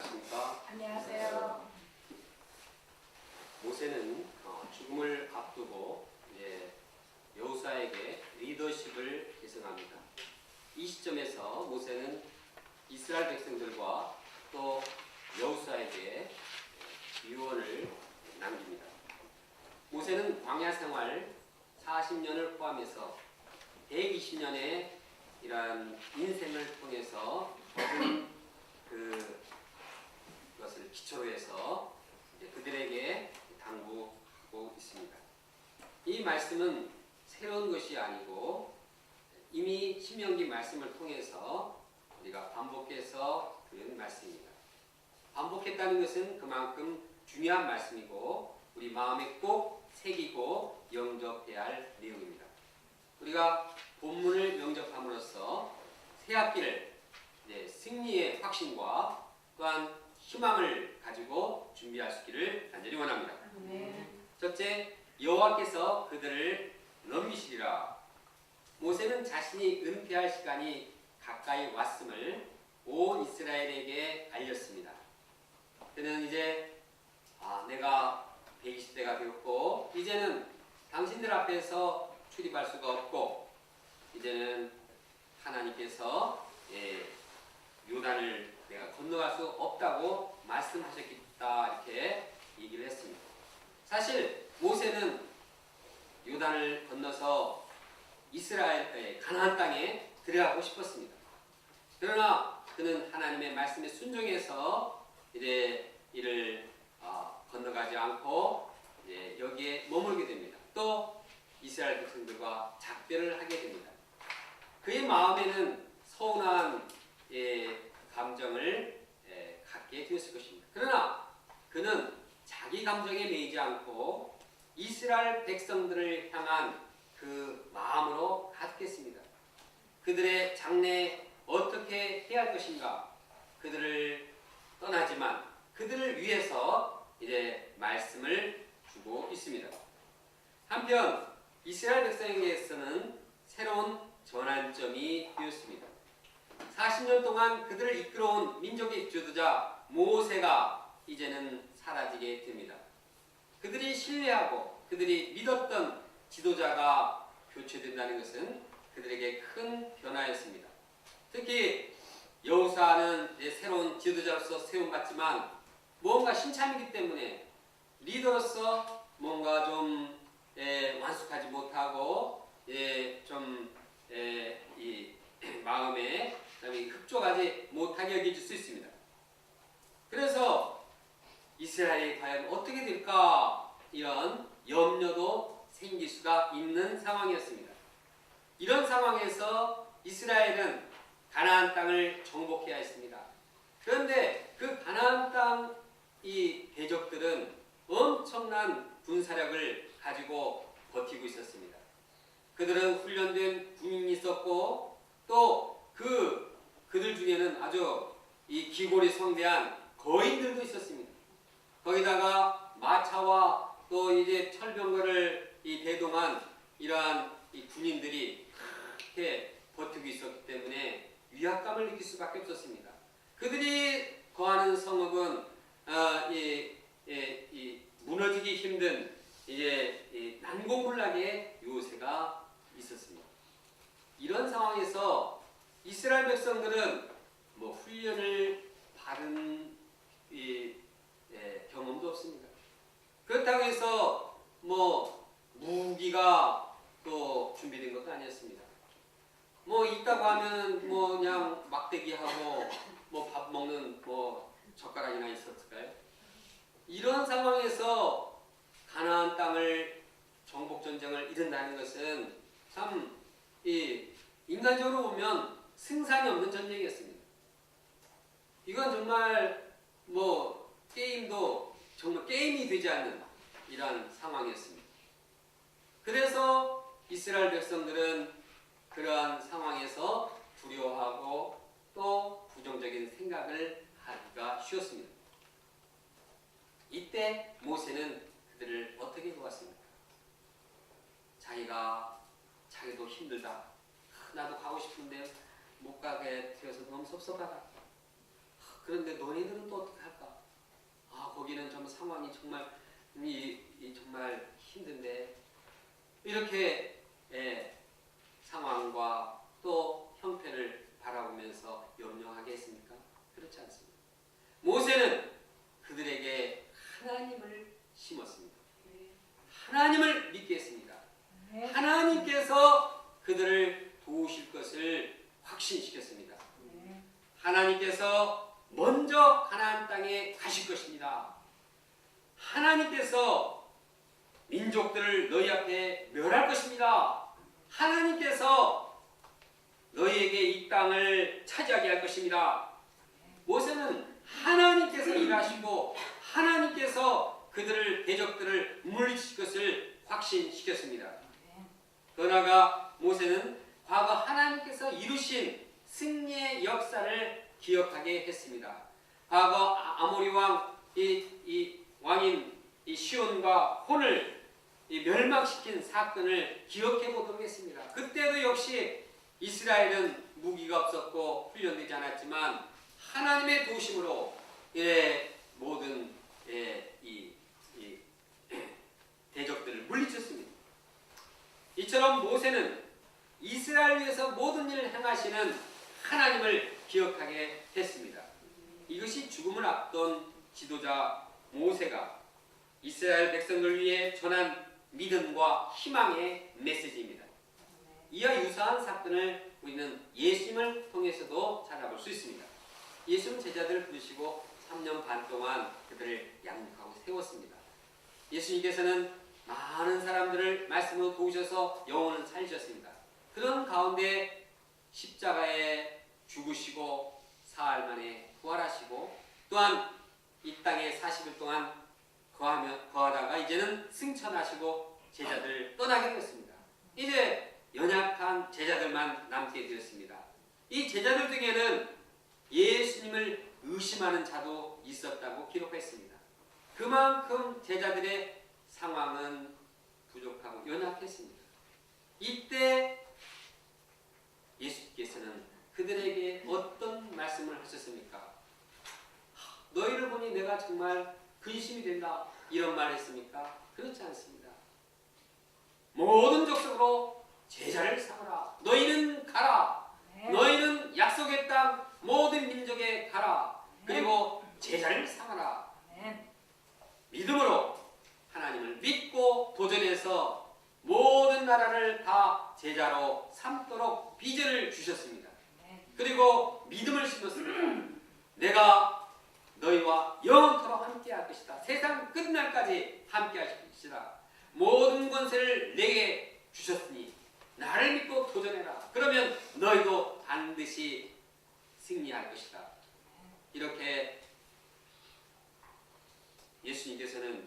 안녕하세요. 모세는 죽음을 앞두고 여호수아에게 리더십을 계승합니다. 이 시점에서 모세는 이스라엘 백성들과 또 여호수아에게 유언을 남깁니다. 모세는 광야 생활 40년을 포함해서 120년의 이러한 인생을 통해서 그것을 기초로 해서 그들에게 당부하고 있습니다. 이 말씀은 새로운 것이 아니고 이미 신명기 말씀을 통해서 우리가 반복해서 들은 말씀입니다. 반복했다는 것은 그만큼 중요한 말씀이고 우리 마음에 꼭 새기고 영접해야 할 내용입니다. 우리가 본문을 영접함으로써 새 학기를 승리의 확신과 또한 희망을 가지고 준비할 수 있기를 간절히 원합니다. 첫째, 여호와께서 그들을 넘기시리라. 모세는 자신이 은폐할 시간이 가까이 왔음을 온 이스라엘에게 알렸습니다. 그는 이제 내가 120세가 되었고 이제는 당신들 앞에서 출입할 수가 없고 이제는 하나님께서 요단을 내가 건너갈 수 없다고 말씀하셨겠다 이렇게 얘기를 했습니다. 사실 모세는 요단을 건너서 이스라엘의 가나안 땅에 들어가고 싶었습니다. 그러나 그는 하나님의 말씀에 순종해서 이를 건너가지 않고 여기에 머물게 됩니다. 또 이스라엘 백성들과 작별을 하게 됩니다. 그의 마음에는 서운한 감정을 갖게 되었을 것입니다. 그러나 그는 자기 감정에 매이지 않고 이스라엘 백성들을 향한 그 마음으로 가득했습니다. 그들의 장래에 어떻게 해야 할 것인가, 그들을 떠나지만 그들을 위해서 말씀을 주고 있습니다. 한편 이스라엘 백성에게서는 새로운 전환점이 되었습니다. 40년 동안 그들을 이끌어온 민족의 지도자 모세가 이제는 사라지게 됩니다. 그들이 신뢰하고 그들이 믿었던 지도자가 교체된다는 것은 그들에게 큰 변화였습니다. 특히 여호수아는 새로운 지도자로서 세움받지만 뭔가 신참이기 때문에 리더로서 뭔가 좀 완숙하지 못하고 이 마음에 흡족하지 못하게 여겨질 수 있습니다. 그래서 이스라엘이 과연 어떻게 될까 이런 염려도 생길 수가 있는 상황이었습니다. 이런 상황에서 이스라엘은 가나안 땅을 정복해야 했습니다. 그런데 그 가나안 땅 이 대적들은 엄청난 군사력을 가지고 버티고 있었습니다. 그들은 훈련된 군인이 있었고 또 그들 중에는 아주 이 기골이 성대한 거인들도 있었습니다. 거기다가 마차와 또 철병거를 대동한 이러한 이 군인들이 그렇게 버티고 있었기 때문에 위압감을 느낄 수밖에 없었습니다. 그들이 거하는 성읍은 무너지기 힘든 난공불락의 요새가 있었습니다. 이런 상황에서 이스라엘 백성들은 훈련을 받은 경험도 없습니다. 그렇다고 해서 무기가 또 준비된 것도 아니었습니다. 있다고 하면 그냥 막대기하고 밥 먹는 젓가락이나 있었을까요? 이런 상황에서 가나안 땅을 정복 전쟁을 이룬다는 것은 참 인간적으로 보면 승산이 없는 전쟁이었습니다. 이건 정말 게임도 정말 게임이 되지 않는 이러한 상황이었습니다. 그래서 이스라엘 백성들은 그러한 상황에서 두려워하고 또 부정적인 생각을 하기가 쉬웠습니다. 이때 모세는 그들을 어떻게 도왔습니까? 자기도 힘들다. 나도 가고 싶은데 못 가게 되어서 너무 섭섭하다. 그런데 너희들은 또 어떻게 할까? 아, 거기는 좀 상황이 정말 정말 힘든데 이렇게 상황과 또 형편을 바라보면서 염려하겠습니까? 그렇지 않습니다. 모세는 그들에게 하나님을 심었습니다. 하나님을 믿게 했습니다. 하나님께서 그들을 도우실 것을 확신시켰습니다. 하나님께서 먼저 가나안 땅에 가실 것입니다. 하나님께서 민족들을 너희 앞에 멸할 것입니다. 하나님께서 너희에게 이 땅을 차지하게 할 것입니다. 모세는 하나님께서 일하시고 하나님께서 그들을 대적들을 물리칠 것을 확신시켰습니다. 그러나 모세는 과거 하나님께서 이루신 승리의 역사를 기억하게 했습니다. 과거 아모리 왕 이 왕인 이 시온과 혼을 멸망시킨 사건을 기억해 보도록 했습니다. 그때도 역시 이스라엘은 무기가 없었고 훈련되지 않았지만 하나님의 도우심으로 모든 이 대적들을 물리쳤습니다. 이처럼 모세는 이스라엘 위해서 모든 일을 행하시는 하나님을 기억하게 했습니다. 이것이 죽음을 앞둔 지도자 모세가 이스라엘 백성들 위해 전한 믿음과 희망의 메시지입니다. 이와 유사한 사건을 우리는 예수님을 통해서도 찾아볼 수 있습니다. 예수는 제자들을 부르시고 3년 반 동안 그들을 양육하고 세웠습니다. 예수님께서는 많은 사람들을 말씀으로 도우셔서 영혼을 살리셨습니다. 그런 가운데 십자가에 죽으시고 사흘 만에 부활하시고 또한 이 땅에 40일 동안 거하다가 이제는 승천하시고 제자들을 떠나게 되었습니다. 이제 연약한 제자들만 남게 되었습니다. 이 제자들 중에는 예수님을 의심하는 자도 있었다고 기록했습니다. 그만큼 제자들의 상황은 부족하고 연약했습니다. 이때 예수께서는 그들에게 어떤 말씀을 하셨습니까? 너희를 보니 내가 정말 근심이 된다 이런 말 했습니까? 그렇지 않습니다. 모든 족속으로 제자를 삼으라. 너희는 가라. 너희는 약속의 땅 모든 민족에 가라. 그리고 제자를 삼아라. 믿음으로 하나님을 믿고 도전해서 모든 나라를 다 제자로 삼도록 비전을 주셨습니다. 그리고 믿음을 심었습니다. 내가 너희와 영원토록 함께할 것이다. 세상 끝날까지 함께할 것이다. 모든 권세를 내게 주셨으니 나를 믿고 도전해라. 그러면 너희도 반드시 승리할 것이다. 이렇게 예수님께서는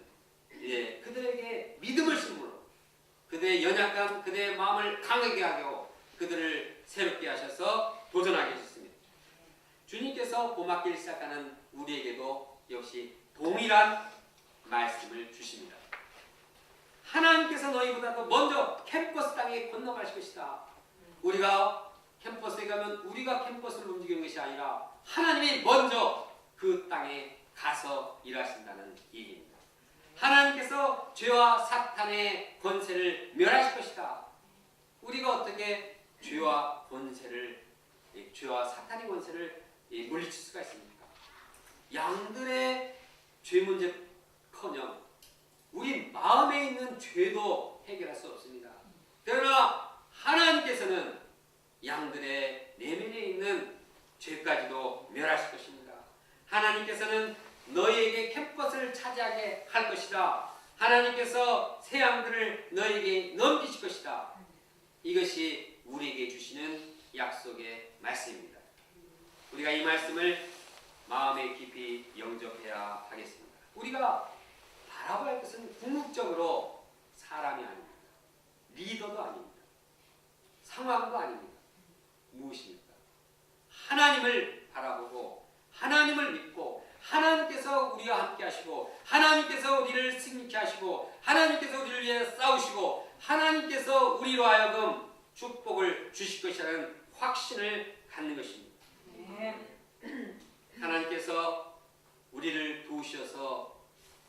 그들에게 믿음을 심으로 그들의 연약함, 그들의 마음을 강하게 하고 그들을 새롭게 하셔서 도전하게 하셨습니다. 주님께서 고맙길 시작하는 우리에게도 역시 동일한 말씀을 주십니다. 하나님께서 너희보다도 먼저 캠퍼스 땅에 건너가실 것이다. 우리가 캠퍼스에 가면 우리가 캠퍼스를 움직이는 것이 아니라 하나님이 먼저 그 땅에 가서 일하신다는 얘기입니다. 하나님께서 죄와 사탄의 권세를 멸하실 것이다. 우리가 어떻게 죄와 사탄의 권세를 물리칠 수가 있습니까? 양들의 죄 문제커녕 우리 마음에 있는 죄도 해결할 수 없습니다. 그러나 하나님께서는 양들의 내면에 있는 죄까지도 멸하실 것입니다. 하나님께서는 너희에게 캠퍼스를 차지하게 할 것이다. 하나님께서 새 양들을 너희에게 넘기실 것이다. 이것이 우리에게 주시는 약속의 말씀입니다. 우리가 이 말씀을 마음에 깊이 영접해야 하겠습니다. 우리가 바라봐야 할 것은 궁극적으로 사람이 아닙니다. 리더도 아닙니다. 상황도 아닙니다. 무엇입니까? 하나님을 바라보고 하나님을 믿고 하나님께서 우리와 함께 하시고 하나님께서 우리를 승리케 하시고 하나님께서 우리를 위해 싸우시고 하나님께서 우리로 하여금 축복을 주실 것이라는 확신을 갖는 것입니다. 하나님께서 우리를 도우셔서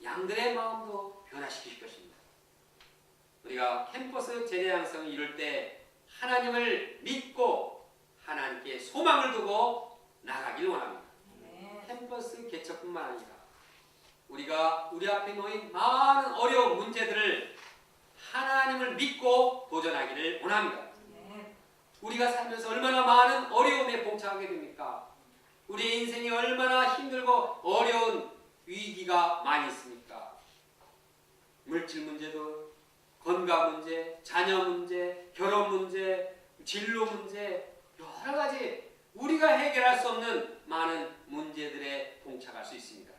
양들의 마음도 변화시키실 것입니다. 우리가 캠퍼스 제자 양성을 이룰 때 하나님을 믿고 하나님께 소망을 두고 나가길 원합니다. 캠퍼스 개척뿐만 아니라 우리가 우리 앞에 놓인 많은 어려운 문제들을 하나님을 믿고 도전하기를 원합니다. 우리가 살면서 얼마나 많은 어려움에 봉착하게 됩니까? 우리의 인생이 얼마나 힘들고 어려운 위기가 많이 있습니까? 물질 문제도, 건강 문제, 자녀 문제, 결혼 문제, 진로 문제, 여러 가지 우리가 해결할 수 없는 많은 문제들에 봉착할 수 있습니다.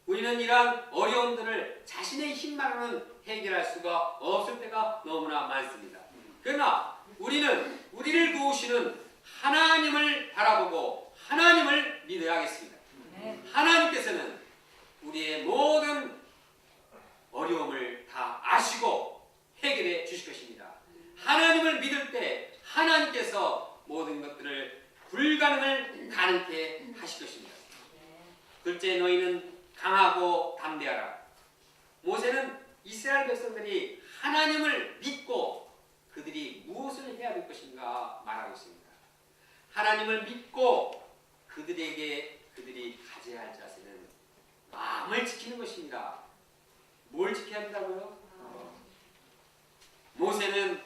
우리는 이러한 어려움들을 자신의 힘만으로는 해결할 수가 없을 때가 너무나 많습니다. 그러나 우리는 우리를 도우시는 하나님을 바라보고 하나님을 믿어야 하겠습니다. 하나님께서는 우리의 모든 어려움을 다 아시고 해결해 주실 것입니다. 하나님을 믿을 때 하나님께서 모든 것들을 불가능을 가능케 하실 것입니다. 둘째, 너희는 강하고 담대하라. 모세는 이스라엘 백성들이 하나님을 믿고 그들이 무엇을 해야 될 것인가 말하고 있습니다. 하나님을 믿고 그들이 가져야 할 자세는 마음을 지키는 것입니다. 뭘 지켜야 한다고요? 모세는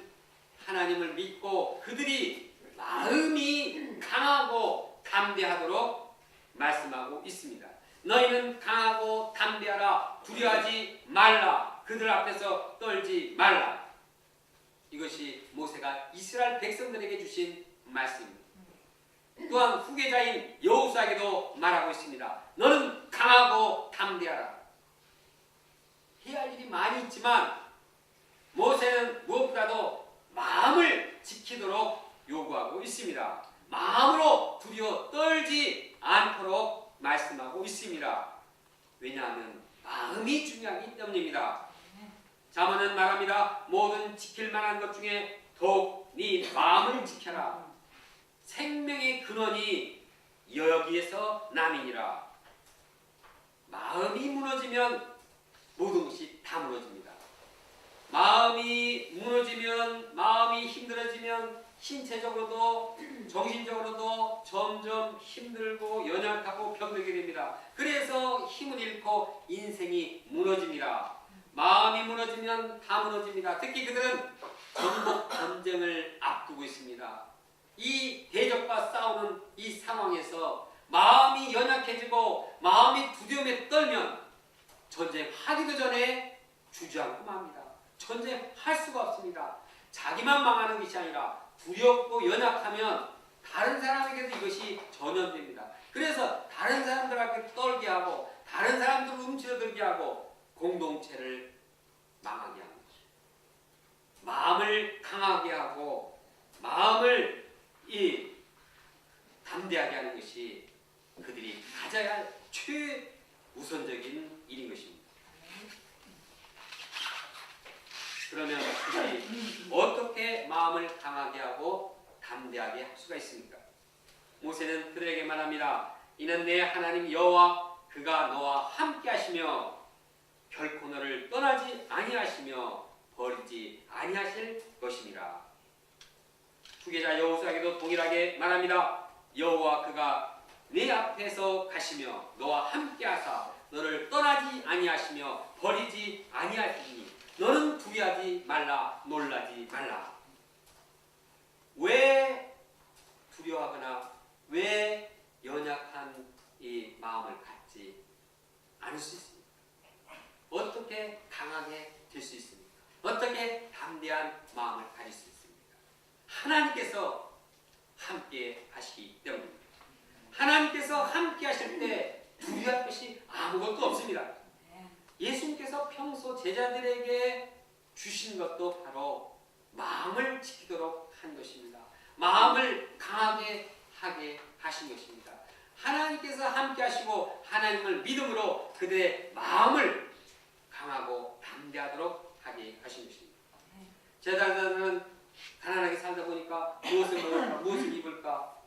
하나님을 믿고 그들이 마음이 강하고 담대하도록 말씀하고 있습니다. 너희는 강하고 담대하라. 두려워하지 말라. 그들 앞에서 떨지 말라. 이것이 모세가 이스라엘 백성들에게 주신 말씀입니다. 또한 후계자인 여호수아에게도 말하고 있습니다. 너는 강하고 담대하라. 해야 할 일이 많이 있지만 모세는 무엇보다도 마음을 지키도록 요구하고 있습니다. 마음으로 두려워 떨지 않도록 말씀하고 있습니다. 왜냐하면 마음이 중요하기 때문입니다. 잠언은 말합니다. 모든 지킬 만한 것 중에 더욱 네 마음을 지켜라. 생명의 근원이 여기에서 남이니라. 마음이 무너지면 모든 것이 다 무너집니다. 마음이 무너지면, 마음이 힘들어지면 신체적으로도 정신적으로도 점점 힘들고 연약하고 병들게 됩니다. 그래서 힘을 잃고 인생이 무너집니다. 마음이 무너지면 다 무너집니다. 특히 그들은 전복 전쟁을 앞두고 있습니다. 이 대적과 싸우는 이 상황에서 마음이 연약해지고 마음이 두려움에 떨면 전쟁하기도 전에 주저앉고 맙니다. 전쟁할 수가 없습니다. 자기만 망하는 것이 아니라 두렵고 연약하면 다른 사람에게도 이것이 전염됩니다. 그래서 다른 사람들에게 떨게 하고 다른 사람들을 움츠러들게 하고 공동체를 망하게 하는 것입니다. 마음을 강하게 하고 마음을 담대하게 하는 것이 그들이 가져야 할 최우선적인 일인 것입니다. 그러면 그들이 어떻게 마음을 강하게 하고 담대하게 할 수가 있습니까? 모세는 그들에게 말합니다. 이는 내 하나님 여호와 그가 너와 함께 하시며 결코 너를 떠나지 아니하시며 버리지 아니하실 것이니라. 후계자 여호수아에게도 동일하게 말합니다. 여호와 그가 내 앞에서 가시며 너와 함께 하사 너를 떠나지 아니하시며 버리지 아니하시니 너는 두려워하지 말라. 놀라지 말라. 왜 두려워하거나 왜 연약한 이 마음을 갖지 않을 수 있습니까? 어떻게 강하게 될 수 있습니까? 어떻게 담대한 마음을 가질 수 있습니까? 하나님께서 함께 하시기 때문입니다. 하나님께서 함께 하실 때 두려워할 것이 아무것도 없습니다. 예수님께서 평소 제자들에게 주신 것도 바로 마음을 지키도록 한 것입니다. 마음을 강하게 하게 하신 것입니다. 하나님께서 함께 하시고 하나님을 믿음으로 그들의 마음을 강하고 담대하도록 하게 하신 것입니다. 제자들은 가난하게 살다 보니까 무엇을 먹을까, 무엇을 입을까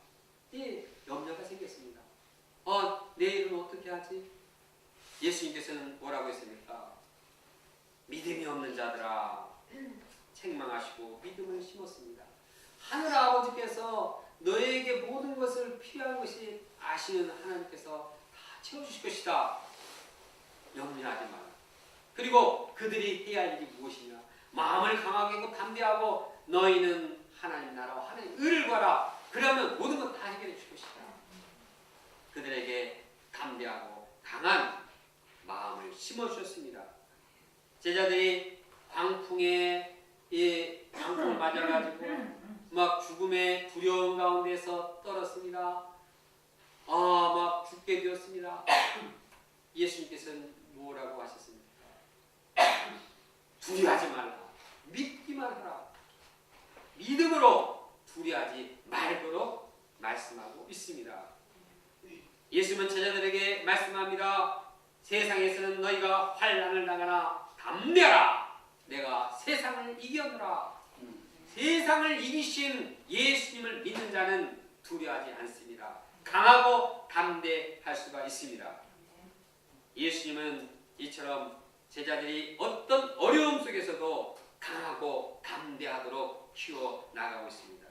이 염려가 생겼습니다. 내일은 어떻게 하지? 예수님께서는 뭐라고 했습니까? 믿음이 없는 자들아 책망하시고 믿음을 심었습니다. 하늘 아버지께서 너에게 모든 것을 필요한 것이 아시는 하나님께서 다 채워주실 것이다. 염려하지 마라. 그리고 그들이 해야 할 일이 무엇이냐? 마음을 강하게 하고 담대하고 너희는 하나님 나라와 하나님 의를 구하라. 그러면 모든 것 다 해결해 줄 것이다. 그들에게 담대하고 강한 마음을 심어주셨습니다. 제자들이 광풍에 광풍을 맞아가지고 막 죽음의 두려움 가운데서 떨었습니다. 막 죽게 되었습니다. 예수님께서는 뭐라고 하셨습니까? 두려워하지 말라. 믿기만 하라. 믿음으로 두려워하지 말도록 말씀하고 있습니다. 예수님은 제자들에게 말씀합니다. 세상에서는 너희가 환난을 당하나 담대하라. 내가 세상을 이겼노라. 세상을 이기신 예수님을 믿는 자는 두려워하지 않습니다. 강하고 담대할 수가 있습니다. 예수님은 이처럼 제자들이 어떤 어려움 속에서도 강하고 담대하도록 키워나가고 있습니다.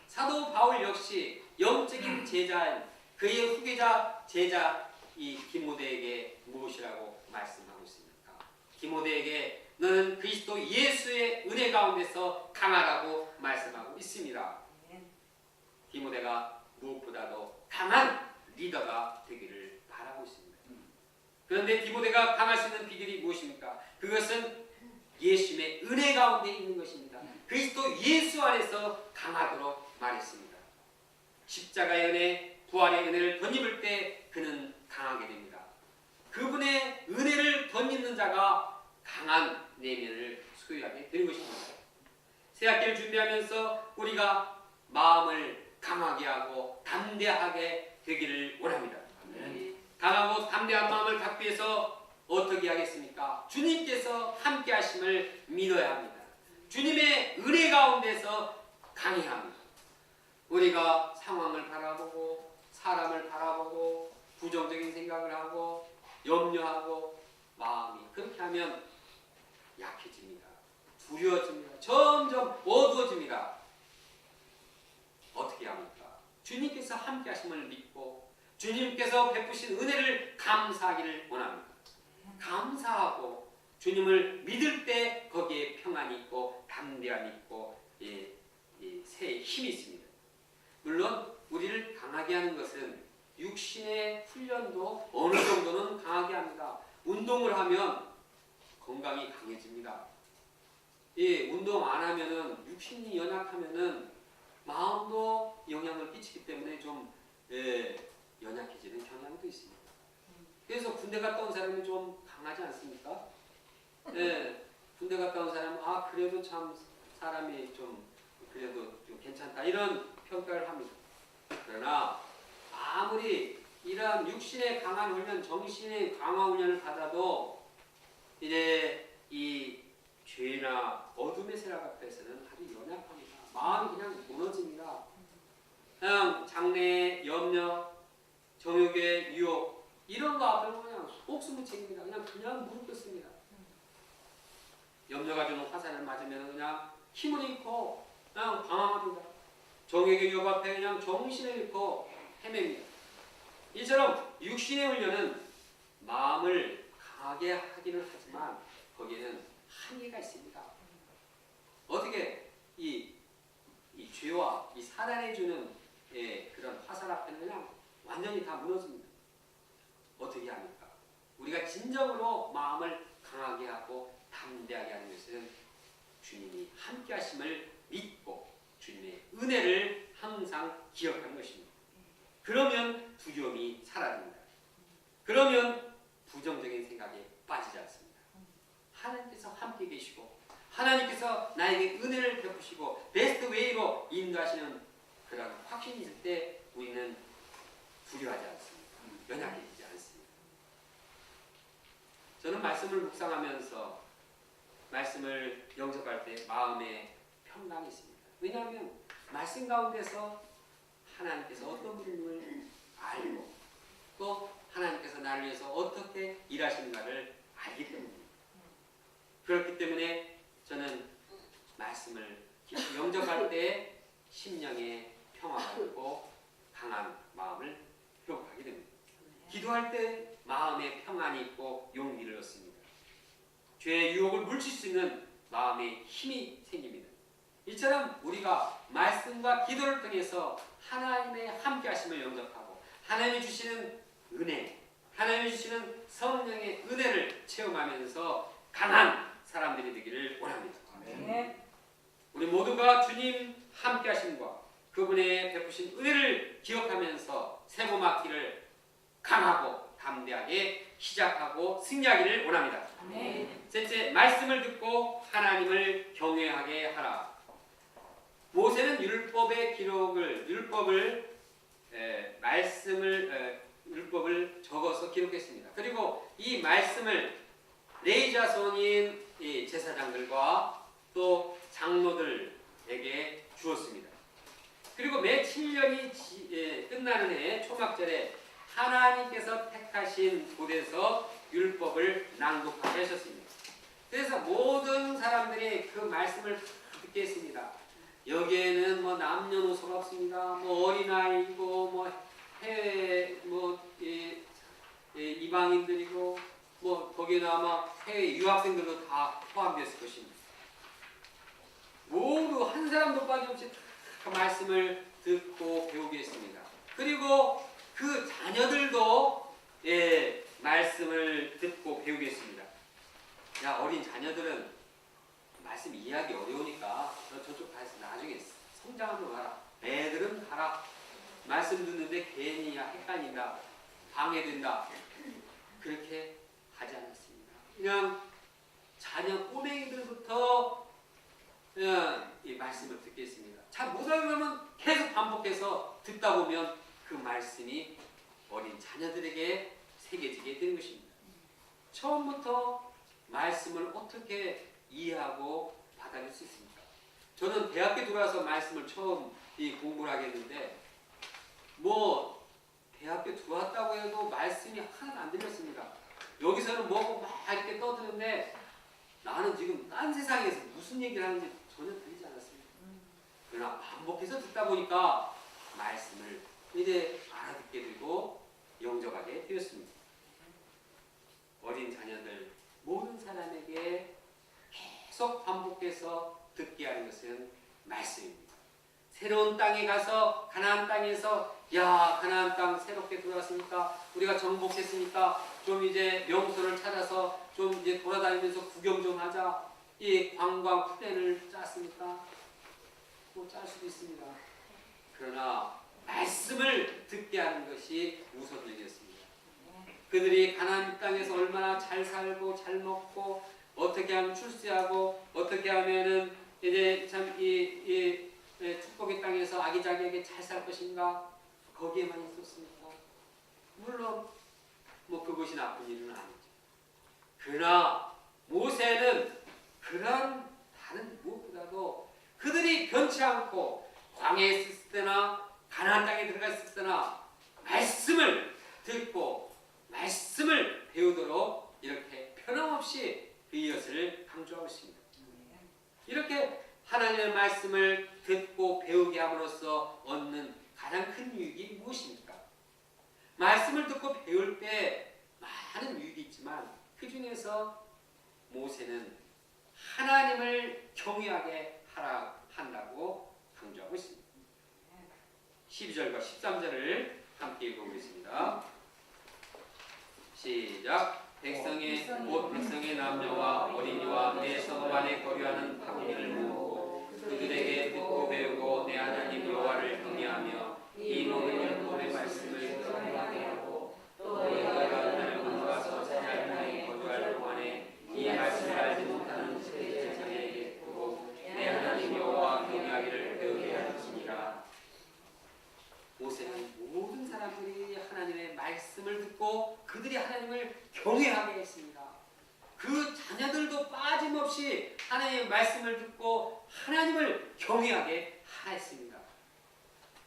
사도 바울 역시 영적인 제자인 그의 후계자 제자 이 디모데에게 무엇이라고 말씀하고 있습니까? 디모데에게 너는 그리스도 예수의 은혜 가운데서 강하라고 말씀하고 있습니다. 디모데가 무엇보다도 강한 리더가 되기를 바라고 있습니다. 그런데 디모데가 강할 수 있는 비결이 무엇입니까? 그것은 예수님의 은혜 가운데 있는 것입니다. 그리스도 예수 안에서 강하도록 말했습니다. 십자가의 은혜, 부활의 은혜를 덧입을 때 그는 강하게 됩니다. 그분의 은혜를 덧입는 자가 강한 내면을 소유하게 되는 것입니다. 새학기를 준비하면서 우리가 마음을 강하게 하고 담대하게 되기를 원합니다. 강하고 담대한 마음을 갖기 위해서 어떻게 하겠습니까? 주님께서 함께 하심을 믿어야 합니다. 주님의 은혜 가운데서 강해야 합니다. 우리가 상황을 바라보고 사람을 바라보고 부정적인 생각을 하고 염려하고 마음이 그렇게 하면 약해집니다. 두려워집니다. 점점 어두워집니다. 어떻게 합니까? 주님께서 함께 하심을 믿고 주님께서 베푸신 은혜를 감사하기를 원합니다. 감사하고 주님을 믿을 때 거기에 평안이 있고 담대함이 있고 새 힘이 있습니다. 물론 우리를 강하게 하는 것은 육신의 훈련도 어느 정도는 강하게 합니다. 운동을 하면 건강이 강해집니다. 운동 안 하면은 육신이 연약하면은 마음도 영향을 끼치기 때문에 좀 연약해지는 경향도 있습니다. 그래서 군대 갔다 온 사람이 좀 강하지 않습니까? 군대 갔다 온 사람은 그래도 참 사람이 좀 그래도 좀 괜찮다 이런 평가를 합니다. 그러나 아무리 이러한 육신의 강한 훈련, 정신의 강화 훈련을 받아도 이제 이 죄나 어둠의 세력 앞에서는 아주 연약합니다. 마음이 그냥 무너집니다. 그냥 장래의 염려, 정욕의 유혹 이런 거 앞에는 그냥 목숨을 챙깁니다. 그냥 무릎 꿇습니다. 염려가 주는 화살을 맞으면 그냥 힘을 잃고 그냥 방황합니다. 정욕의 유혹 앞에 그냥 정신을 잃고 헤맵니다. 이처럼 육신의 훈련은 마음을 강하게 하기는 하지만 거기에는 한계가 있습니다. 어떻게 이 죄와 이 사단이 주는 그런 화살 앞에는 그냥 완전히 다 무너집니다. 어떻게 합니까? 우리가 진정으로 마음을 강하게 하고 담대하게 하는 것은 주님이 함께 하심을 믿고 주님의 은혜를 항상 기억하는 것입니다. 그러면 두려움이 사라집니다. 그러면 부정적인 생각에 빠지지 않습니다. 하나님께서 함께 계시고 하나님께서 나에게 은혜를 베푸시고 베스트 웨이로 인도하시는 그런 확신이 있을 때 우리는 두려워하지 않습니다. 연약해지지 않습니다. 저는 말씀을 묵상하면서 말씀을 영접할 때 마음에 평강이 있습니다. 왜냐하면 말씀 가운데서 하나님께서 어떤 분을 알고 또 하나님께서 나를 위해서 어떻게 일하시는가를 알기 때문입니다. 그렇기 때문에 저는 말씀을 깊이 영접할 때 심령의 평화가 있고 강한 마음을 회복하게 됩니다. 기도할 때 마음의 평안이 있고 용기를 얻습니다. 죄의 유혹을 물칠 수 있는 마음의 힘이 생깁니다. 이처럼 우리가 말씀과 기도를 통해서 하나님의 함께 하심을 영접하고 하나님이 주시는 은혜, 하나님이 주시는 성령의 은혜를 체험하면서 강한 사람들이 되기를 원합니다. 아멘. 우리 모두가 주님 함께 하심과 그분의 베푸신 은혜를 기억하면서 세고막기를 강하고 담대하게 시작하고 승리하기를 원합니다. 아멘. 셋째, 말씀을 듣고 하나님을 경외하게 하라. 모세는 율법의 기록을 율법을 적어서 기록했습니다. 그리고 이 말씀을 레위 자손인 이 제사장들과 또 장로들에게 주었습니다. 그리고 매 7년이 끝나는 해 초막절에 하나님께서 택하신 곳에서 율법을 낭독하게 하셨습니다. 그래서 모든 사람들이 그 말씀을 듣게 했습니다. 여기에는 뭐 남녀노소가 없습니다. 뭐 어린아이고 뭐 해외 이방인들이고 뭐 거기에는 아마 해외 유학생들도 다 포함되었을 것입니다. 모두 한 사람도 빠짐없이 다 말씀을 듣고 배우게 했습니다. 그리고 그 자녀들도 말씀을 듣고 배우게 했습니다. 야, 어린 자녀들은 말씀 이해하기 어려우니까 너 저쪽 가서 나중에 성장하면 와라. 애들은 가라. 말씀 듣는데 괜히 헷갈린다. 방해된다. 그렇게 하지 않았습니다. 그냥 자녀 꼬맹이들부터 그냥 이 말씀을 듣겠습니다. 잘 못하면 계속 반복해서 듣다 보면 그 말씀이 어린 자녀들에게 새겨지게 되는 것입니다. 처음부터 말씀을 어떻게 이해하고 받아들일 수 있습니까? 저는 대학교 들어와서 말씀을 처음 공부를 하게 했는데 뭐 대학교 들어왔다고 해도 말씀이 하나도 안 들렸습니다. 여기서는 뭐고 막 이렇게 떠드는데 나는 지금 딴 세상에서 무슨 얘기를 하는지 전혀 들리지 않았습니다. 그러나 반복해서 듣다 보니까 말씀을 이제 알아듣게 되고 영접하게 되었습니다. 어린 자녀들 모든 사람에게 계속 반복해서 듣게 하는 것은 말씀입니다. 새로운 땅에 가서 가나안 땅에서 야, 가나안 땅 새롭게 들어왔으니까 우리가 정복했으니까 좀 이제 명소를 찾아서 좀 이제 돌아다니면서 구경 좀 하자. 이 관광 플랜을 짰습니까? 뭐 짤 수도 있습니다. 그러나 말씀을 듣게 하는 것이 우선적이었습니다. 그들이 가나안 땅에서 얼마나 잘 살고 잘 먹고 어떻게 하면 출세하고 어떻게 하면은 이제 참 이 축복의 땅에서 아기자기하게 잘 살 것인가 거기에만 있었습니까? 물론 뭐 그것이 나쁜 일은 아니죠. 그러나 모세는 그런 다른 무엇보다도 그들이 변치 않고 광야에 있을 때나 가나안 땅에 들어갔을 때나 말씀을 듣고 말씀을 배우도록 이렇게 변함없이 그 이것을 강조하고 있습니다. 이렇게 하나님의 말씀을 듣고 배우게 함으로써 얻는 가장 큰 유익이 무엇입니까? 말씀을 듣고 배울 때 많은 유익이 있지만 그 중에서 모세는 하나님을 경외하게 하라 한다고 강조하고 있습니다. 12절과 13절을 함께 읽어보겠습니다. 시작. 백성의 남녀와 어린이와 내 성읍 안에 거류하는 박해를 모으고 그들에게 듣고 배우고 내 하나님 여호와를 경외하며 이 모든 율법의 말씀을 경외하게 하고 또 너희가 나를 가서 자기의 땅에 거주할 동안에 이 말씀을 알지 못하는 제자에게 듣고 내 하나님 여호와 경외하기를 배우게 하시니라. 모세는 모든 사람들이 하나님의 말씀을 듣고 그들이 하나님을 경외하게 했습니다. 그 자녀들도 빠짐없이 하나님의 말씀을 듣고 하나님을 경외하게 하였습니다.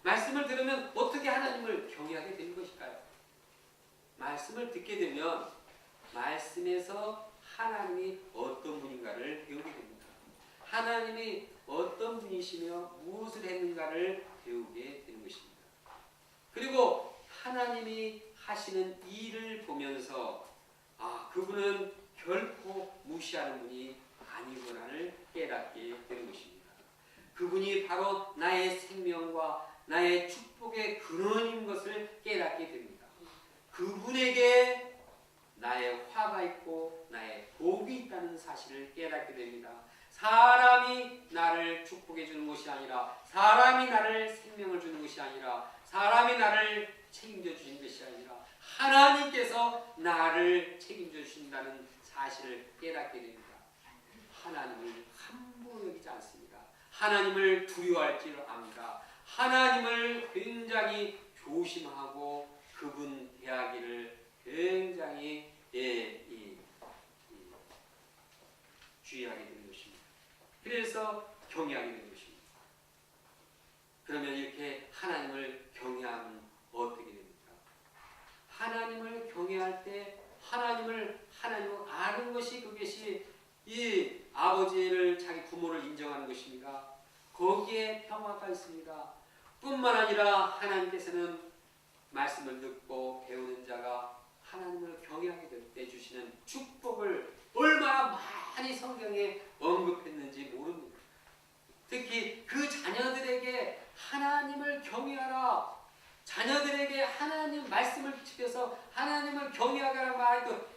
말씀을 들으면 어떻게 하나님을 경외하게 되는 것일까요? 말씀을 듣게 되면 말씀에서 하나님이 어떤 분인가를 배우게 됩니다. 하나님이 어떤 분이시며 무엇을 했는가를 배우게 되는 것입니다. 그리고 하나님이 하시는 일을 보면서 그분은 결코 무시하는 분이 아니구나를 깨닫게 되는 것입니다. 그분이 바로 나의 생명과 나의 축복의 근원인 것을 깨닫게 됩니다. 그분에게 나의 화가 있고 나의 복이 있다는 사실을 깨닫게 됩니다. 사람이 나를 축복해 주는 것이 아니라, 사람이 나를 생명을 주는 것이 아니라, 사람이 나를 책임져 주신 것이 아니라 하나님께서 나를 책임져 주신다는 사실을 깨닫게 됩니다. 하나님을 함부로 여기지 않습니다. 하나님을 두려워할 줄 압니다. 하나님을 굉장히 조심하고 그분 대하기를 굉장히 주의하게 되는 것입니다. 그래서 경외하게 되는 것입니다. 그러면 이렇게 하나님을 경외하면 어떻게 됩니까? 하나님을 경외할 때 하나님을 아는 것이, 그것이 이 아버지를, 자기 부모를 인정하는 것입니다. 거기에 평화가 있습니다. 뿐만 아니라 하나님께서는 말씀을 듣고 배우는 자가 하나님을 경외하게 될 때 주시는 축복을 얼마나 많이 성경에 언급했는지 모릅니다. 특히 그 자녀들에게 하나님을 경외하라, 자녀들에게 하나님 말씀을 지켜서 하나님을 경외하게 하라는 말이 또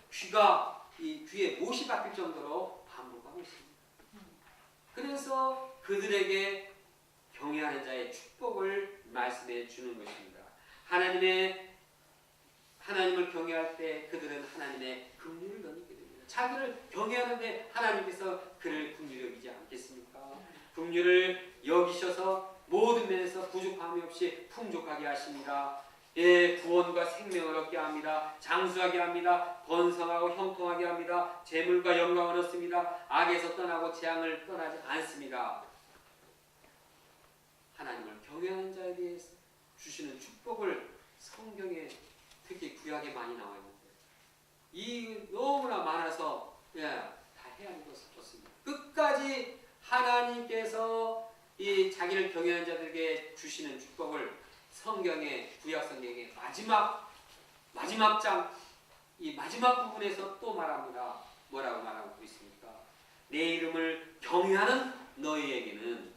귀에 못이 박힐 정도로 반복하고 있습니다. 그래서 그들에게 경외하는 자의 축복을 말씀해 주는 것입니다. 하나님을 경외할 때 그들은 하나님의 긍휼을 얻게 됩니다. 자기를 경외하는데 하나님께서 그를 긍휼히 여기지 않겠습니까? 긍휼을 여기셔서 모든 면에서 부족함이 없이 풍족하게 하십니다. 구원과 생명을 얻게 합니다. 장수하게 합니다. 번성하고 형통하게 합니다. 재물과 영광을 얻습니다. 악에서 떠나고 재앙을 떠나지 않습니다. 하나님을 경외하는 자에 대해서 주시는 축복을 성경에 특히 구약에 많이 나와 있는데 이 너무나 많아서 다 헤아리고 좋습니다. 끝까지 하나님께서 이 자기를 경외하는 자들에게 주시는 축복을 성경의, 구약 성경의 마지막 장, 이 마지막 부분에서 또 말합니다. 뭐라고 말하고 있습니까? 내 이름을 경외하는 너희에게는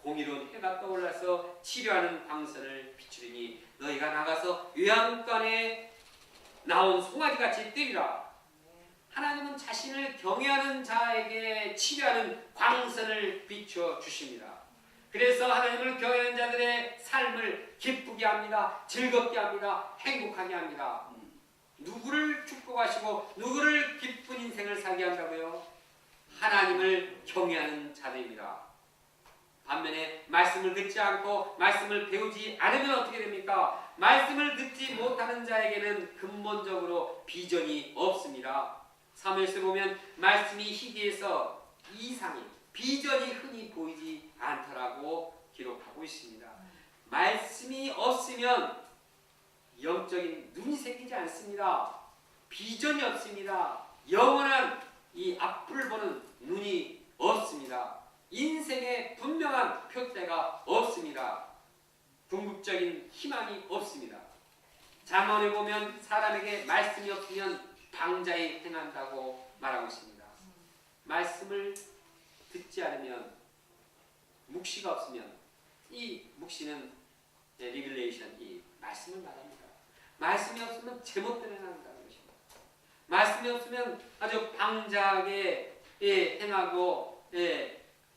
공의로운 해가 떠올라서 치료하는 광선을 비추리니 너희가 나가서 외양간에 나온 송아지같이 뛰리라. 하나님은 자신을 경외하는 자에게 치료하는 광선을 비춰 주십니다. 그래서 하나님을 경외하는 자들의 삶을 기쁘게 합니다. 즐겁게 합니다. 행복하게 합니다. 누구를 축복하시고 누구를 기쁜 인생을 살게 한다고요? 하나님을 경외하는 자들입니다. 반면에 말씀을 듣지 않고 말씀을 배우지 않으면 어떻게 됩니까? 말씀을 듣지 못하는 자에게는 근본적으로 비전이 없습니다. 사무엘서 보면 말씀이 희귀해서 이상이, 비전이 흔히 보이지 않더라고 기록하고 있습니다. 말씀이 없으면 영적인 눈이 생기지 않습니다. 비전이 없습니다. 영원한 이 앞을 보는 눈이 없습니다. 인생에 분명한 표대가 없습니다. 궁극적인 희망이 없습니다. 잠언에 보면 사람에게 말씀이 없으면 방자히 행한다고 말하고 있습니다. 말씀을 듣지 않으면, 묵시가 없으면, 이 묵시는 리빌레이션, 이 말씀을 말합니다. 말씀이 없으면 제멋대로 행한다는 것입니다. 말씀이 없으면 아주 방자하게 행하고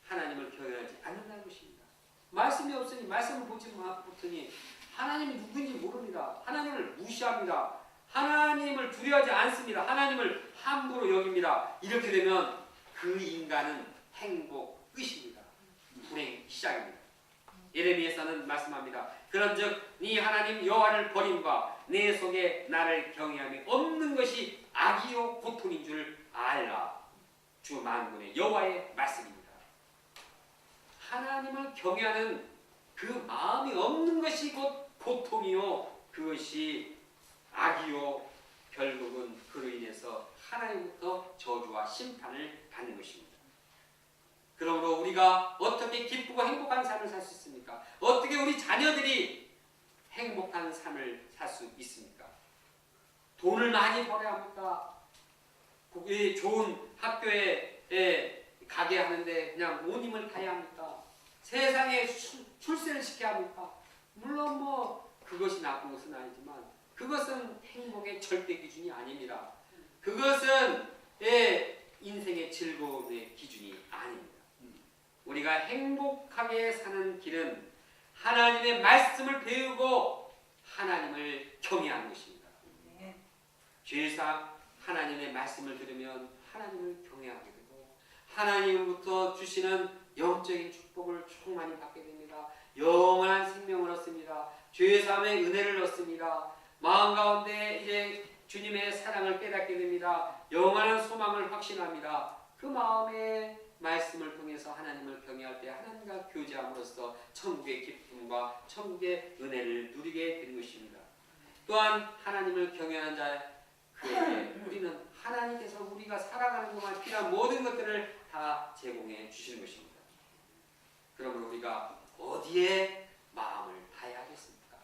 하나님을 경외하지 않는다는 것입니다. 말씀이 없으니, 말씀을 보지 못하니 하나님이 누구인지 모릅니다. 하나님을 무시합니다. 하나님을 두려워하지 않습니다. 하나님을 함부로 여깁니다. 이렇게 되면 그 인간은 행복 끝입니다. 불행 시작입니다. 예레미야서는 말씀합니다. 그런즉 네 하나님 여호와를 버림과 내 속에 나를 경외함이 없는 것이 악이요 고통인 줄 알라. 주 만군의 여호와의 말씀입니다. 하나님을 경외하는 그 마음이 없는 것이 곧 고통이요, 그것이 악이요 결국은 그로 인해서 하나님부터 저주와 심판을 받는 것입니다. 그러므로 우리가 어떻게 기쁘고 행복한 삶을 살 수 있습니까? 어떻게 우리 자녀들이 행복한 삶을 살 수 있습니까? 돈을 많이 벌어야 합니까? 좋은 학교에 가게 하는데 그냥 온 힘을 다해야 합니까? 세상에 출세를 시켜야 합니까? 물론 그것이 나쁜 것은 아니지만 그것은 행복의 절대 기준이 아닙니다. 그것은 인생의 즐거움의 기준이 아닙니다. 우리가 행복하게 사는 길은 하나님의 말씀을 배우고 하나님을 경외하는 것입니다. 죄사 하나님의 말씀을 들으면 하나님을 경외하게 되고 하나님부터 주시는 영적인 축복을 충만히 받게 됩니다. 영원한 생명을 얻습니다. 죄사함의 은혜를 얻습니다. 마음 가운데 이제 주님의 사랑을 깨닫게 됩니다. 영원한 소망을 확신합니다. 그 마음의 말씀을 통해서 하나님을 경외할 때 하나님과 교제함으로써 천국의 기쁨과 천국의 은혜를 누리게 되는 것입니다. 또한 하나님을 경외하는 자 그에게 우리는 하나님께서 우리가 살아가는 동안 필요한 모든 것들을 다 제공해 주시는 것입니다. 그러므로 우리가 어디에 마음을 다해야 하겠습니까?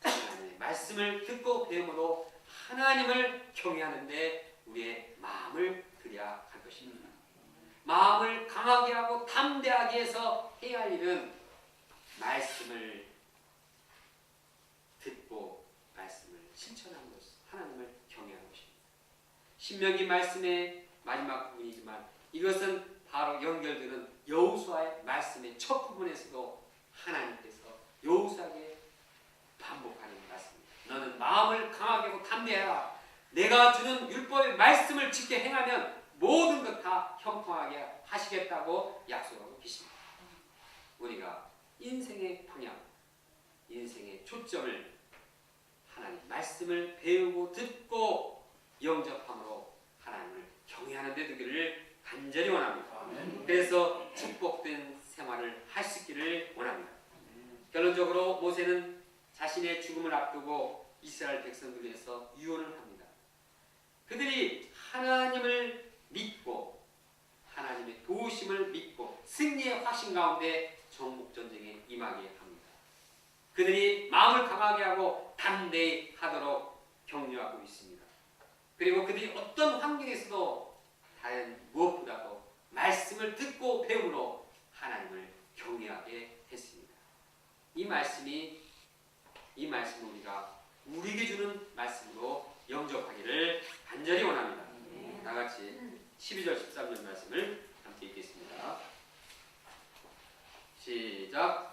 하나님의 말씀을 듣고 배움으로 하나님을 경외하는데 우리의 마음을 들여야 할 것입니다. 마음을 강하게 하고 담대하게 해서 해야 할 일은 말씀을 듣고 말씀을 실천하는 것, 하나님을 경외하는 것입니다. 신명기 말씀의 마지막 부분이지만 이것은 바로 연결되는 여호수아의 말씀의 첫 부분에서도 하나님께서 여호수아에게 반복하는 말씀입니다. 너는 마음을 강하게 하고 담대하라. 내가 주는 율법의 말씀을 지켜 행하면 모든 것 다 형통하게 하시겠다고 약속하고 계십니다. 우리가 인생의 방향, 인생의 초점을 하나님 말씀을 배우고 듣고 영접함으로 하나님을 경외하는 데 두기를 간절히 원합니다. 그래서 축복된 생활을 할 수 있기를 원합니다. 결론적으로 모세는 자신의 죽음을 앞두고 이스라엘 백성들을 위해서 유언을 합니다. 그들이 하나님을 믿고 하나님의 도우심을 믿고 승리의 확신 가운데 정복전쟁에 임하게 합니다. 그들이 마음을 강하게 하고 담대히 하도록 격려하고 있습니다. 그리고 그들이 어떤 환경에서도 다른 무엇보다도 말씀을 듣고 배움으로 하나님을 경외하게 했습니다. 이 말씀을 우리가 우리에게 주는 말씀으로 영접하기를 간절히 원합니다. 다 같이 12절 13절 말씀을 함께 읽겠습니다. 시작.